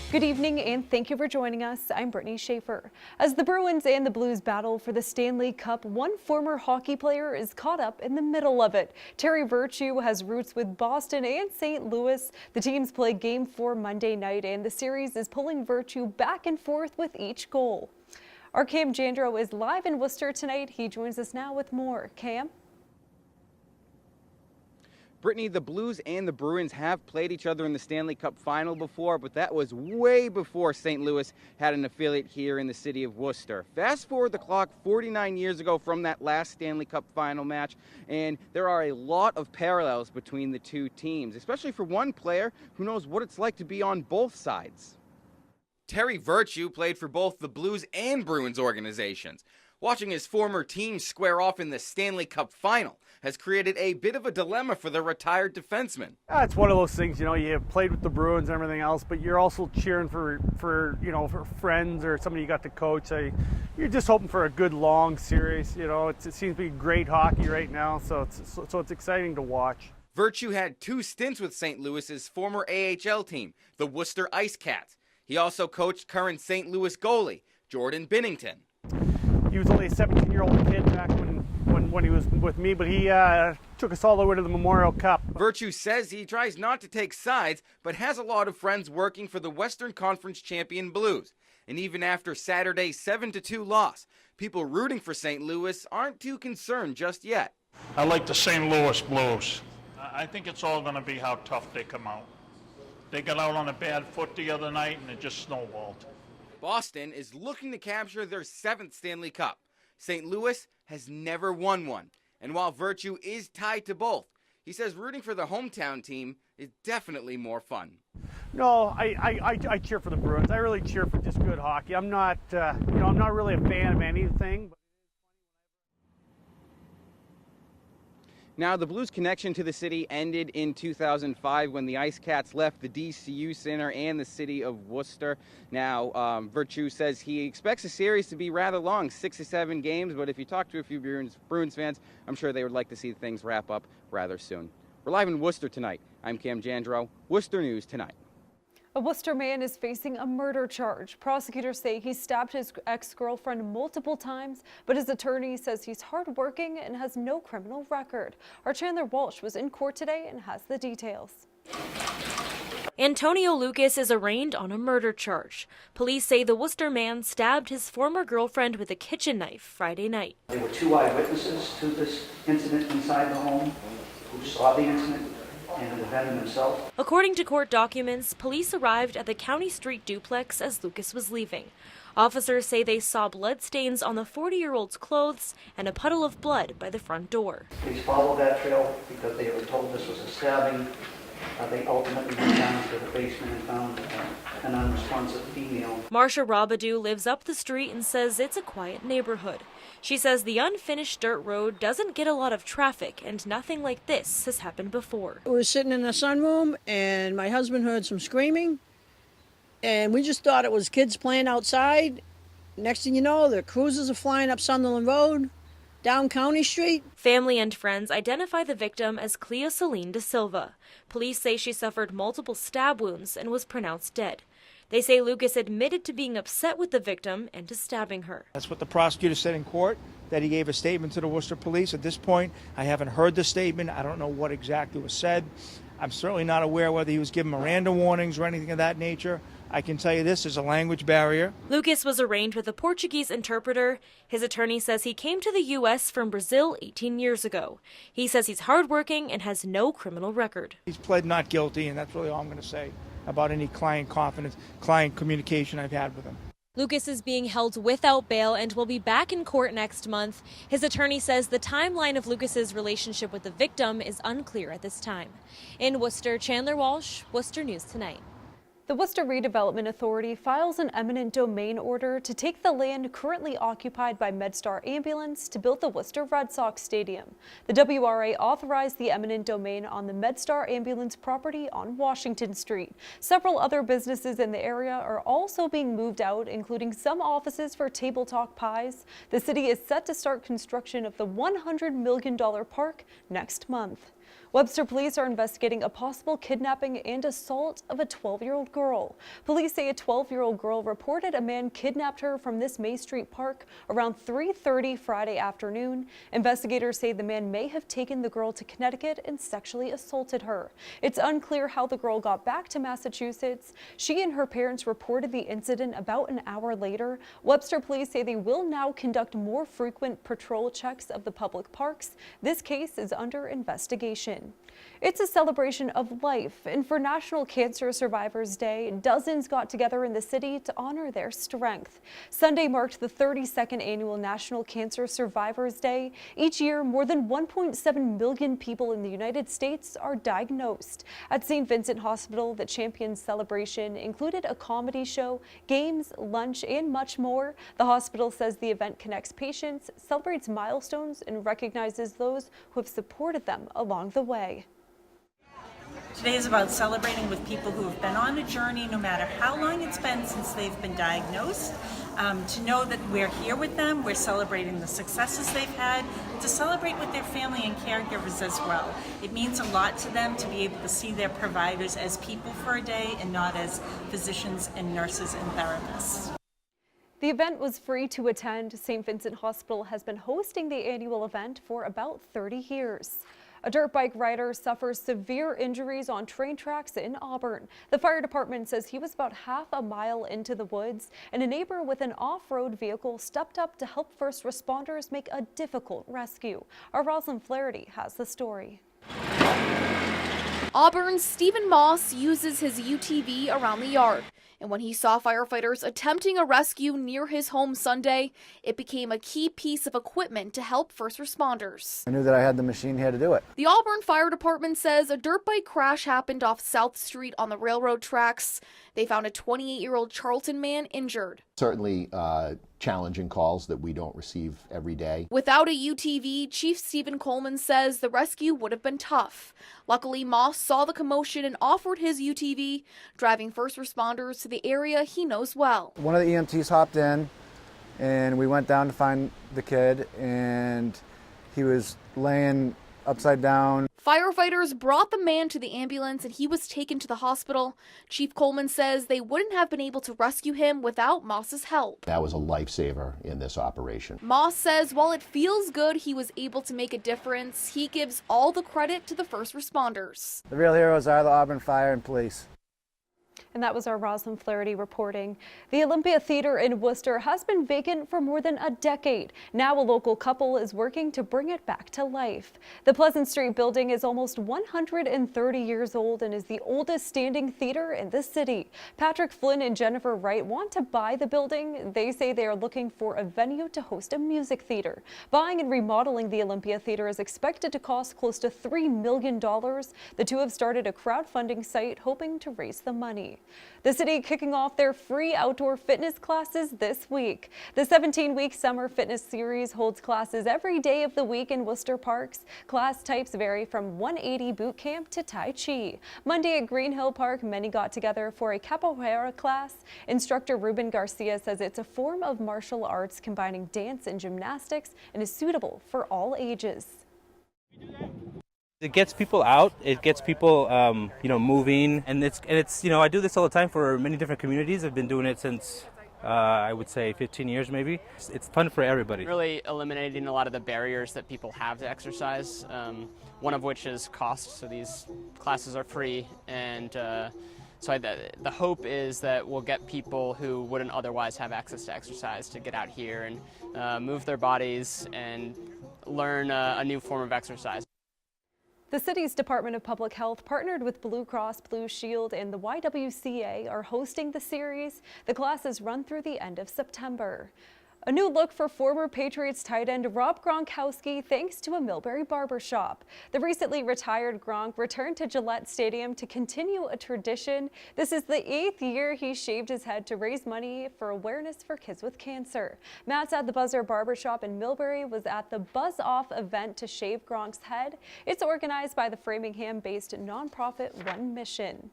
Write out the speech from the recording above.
Good evening and thank you for joining us. I'm Brittany Schaefer. As the Bruins and the Blues battle for the Stanley Cup, one former hockey player is caught up in the middle of it. Terry Virtue has roots with Boston and St. Louis. The teams play Game 4 Monday night and the series is pulling Virtue back and forth with each goal. Our Cam Jandro is live in Worcester tonight. He joins us now with more. Cam? Brittany, the Blues and the Bruins have played each other in the Stanley Cup final before, but that was way before St. Louis had an affiliate here in the city of Worcester. Fast forward the clock 49 years ago from that last Stanley Cup final match, and there are a lot of parallels between the two teams, especially for one player who knows what it's like to be on both sides. Terry Virtue played for both the Blues and Bruins organizations. Watching his former team square off in the Stanley Cup final has created a bit of a dilemma for the retired defenseman. It's one of those things, you played with the Bruins and everything else, but you're also cheering for friends or somebody you got to coach. You're just hoping for a good long series. It seems to be great hockey right now, so it's exciting to watch. Virtue had 2 stints with St. Louis's former AHL team, the Worcester Ice Cats. He also coached current St. Louis goalie Jordan Binnington. He was only a 17-year-old kid back when he was with me, but he took us all the way to the Memorial Cup. Virtue says he tries not to take sides, but has a lot of friends working for the Western Conference champion Blues. And even after Saturday's 7-2 loss, people rooting for St. Louis aren't too concerned just yet. I like the St. Louis Blues. I think it's all going to be how tough they come out. They got out on a bad foot the other night, and it just snowballed. Boston is looking to capture their 7th Stanley Cup. St. Louis has never won one. And while Virtue is tied to both, he says rooting for the hometown team is definitely more fun. No, I cheer for the Bruins. I really cheer for just good hockey. I'm not, I'm not really a fan of anything. Now, the Blues' connection to the city ended in 2005 when the Ice Cats left the DCU Center and the city of Worcester. Now, Virtue says he expects the series to be rather long, 6 to 7 games, but if you talk to a few Bruins fans, I'm sure they would like to see things wrap up rather soon. We're live in Worcester tonight. I'm Cam Jandro, Worcester News Tonight. A Worcester man is facing a murder charge. Prosecutors say he stabbed his ex-girlfriend multiple times, but his attorney says he's hardworking and has no criminal record. Our Chandler Walsh was in court today and has the details. Antonio Lucas is arraigned on a murder charge. Police say the Worcester man stabbed his former girlfriend with a kitchen knife Friday night. There were 2 eyewitnesses to this incident inside the home who saw the incident and the defendant himself. According to court documents, police arrived at the County Street duplex as Lucas was leaving. Officers say they saw blood stains on the 40-year-old's clothes and a puddle of blood by the front door. Police followed that trail because they were told this was a stabbing. They ultimately went down to the basement and found an unresponsive female. Marsha Robidoux lives up the street and says it's a quiet neighborhood. She says the unfinished dirt road doesn't get a lot of traffic and nothing like this has happened before. We were sitting in the sunroom and my husband heard some screaming and we just thought it was kids playing outside. Next thing you know, the cruisers are flying up Sunderland Road, down County Street. Family and friends identify the victim as Clea Celine De Silva. Police say she suffered multiple stab wounds and was pronounced dead. They say Lucas admitted to being upset with the victim and to stabbing her. That's what the prosecutor said in court, that he gave a statement to the Worcester police. At this point, I haven't heard the statement. I don't know what exactly was said. I'm certainly not aware whether he was given Miranda warnings or anything of that nature. I can tell you this, there's a language barrier. Lucas was arraigned with a Portuguese interpreter. His attorney says he came to the U.S. from Brazil 18 years ago. He says he's hardworking and has no criminal record. He's pled not guilty, and that's really all I'm going to say about any client communication I've had with him. Lucas is being held without bail and will be back in court next month. His attorney says the timeline of Lucas's relationship with the victim is unclear at this time. In Worcester, Chandler Walsh, Worcester News Tonight. The Worcester Redevelopment Authority files an eminent domain order to take the land currently occupied by MedStar Ambulance to build the Worcester Red Sox Stadium. The WRA authorized the eminent domain on the MedStar Ambulance property on Washington Street. Several other businesses in the area are also being moved out, including some offices for Table Talk Pies. The city is set to start construction of the $100 million park next month. Webster police are investigating a possible kidnapping and assault of a 12-year-old girl. Police say a 12-year-old girl reported a man kidnapped her from this May Street park around 3:30 Friday afternoon. Investigators say the man may have taken the girl to Connecticut and sexually assaulted her. It's unclear how the girl got back to Massachusetts. She and her parents reported the incident about an hour later. Webster police say they will now conduct more frequent patrol checks of the public parks. This case is under investigation. It's a celebration of life, and for National Cancer Survivors Day, dozens got together in the city to honor their strength. Sunday marked the 32nd annual National Cancer Survivors Day. Each year, more than 1.7 million people in the United States are diagnosed. At St. Vincent Hospital, the Champions celebration included a comedy show, games, lunch, and much more. The hospital says the event connects patients, celebrates milestones, and recognizes those who have supported them along the way. Today is about celebrating with people who have been on a journey, no matter how long it's been since they've been diagnosed, to know that we're here with them, we're celebrating the successes they've had, to celebrate with their family and caregivers as well. It means a lot to them to be able to see their providers as people for a day and not as physicians and nurses and therapists. The event was free to attend. St. Vincent Hospital has been hosting the annual event for about 30 years. A dirt bike rider suffers severe injuries on train tracks in Auburn. The fire department says he was about half a mile into the woods, and a neighbor with an off-road vehicle stepped up to help first responders make a difficult rescue. Our Rosalind Flaherty has the story. Auburn's Stephen Moss uses his UTV around the yard, and when he saw firefighters attempting a rescue near his home Sunday, it became a key piece of equipment to help first responders. I knew that I had the machine here to do it. The Auburn Fire Department says a dirt bike crash happened off South Street on the railroad tracks. They found a 28-year-old Charlton man injured. Certainly challenging calls that we don't receive every day. Without a UTV, Chief Stephen Coleman says the rescue would have been tough. Luckily, Moss saw the commotion and offered his UTV, driving first responders to the area he knows well. One of the EMTs hopped in, and we went down to find the kid, and he was laying upside down. Firefighters brought the man to the ambulance and he was taken to the hospital. Chief Coleman says they wouldn't have been able to rescue him without Moss's help. That was a lifesaver in this operation. Moss says while it feels good he was able to make a difference, he gives all the credit to the first responders. The real heroes are the Auburn Fire and Police. And that was our Rosalind Flaherty reporting. The Olympia Theatre in Worcester has been vacant for more than a decade. Now a local couple is working to bring it back to life. The Pleasant Street building is almost 130 years old and is the oldest standing theater in the city. Patrick Flynn and Jennifer Wright want to buy the building. They say they are looking for a venue to host a music theater. Buying and remodeling the Olympia Theatre is expected to cost close to $3 million. The two have started a crowdfunding site hoping to raise the money. The city kicking off their free outdoor fitness classes this week. The 17-week summer fitness series holds classes every day of the week in Worcester parks. Class types vary from 180 boot camp to Tai Chi. Monday at Green Hill Park, many got together for a capoeira class. Instructor Ruben Garcia says it's a form of martial arts combining dance and gymnastics and is suitable for all ages. It gets people out. It gets people, moving, and it's I do this all the time for many different communities. I've been doing it since I would say 15 years maybe. It's fun for everybody. Really eliminating a lot of the barriers that people have to exercise. One of which is cost. So these classes are free, and the hope is that we'll get people who wouldn't otherwise have access to exercise to get out here and move their bodies and learn a new form of exercise. The city's Department of Public Health partnered with Blue Cross Blue Shield and the YWCA are hosting the series. The classes run through the end of September. A new look for former Patriots tight end Rob Gronkowski thanks to a Millbury barber shop. The recently retired Gronk returned to Gillette Stadium to continue a tradition. This is the 8th year he shaved his head to raise money for awareness for kids with cancer. Matt's at the Buzzer Barbershop in Millbury was at the Buzz Off event to shave Gronk's head. It's organized by the Framingham-based nonprofit One Mission.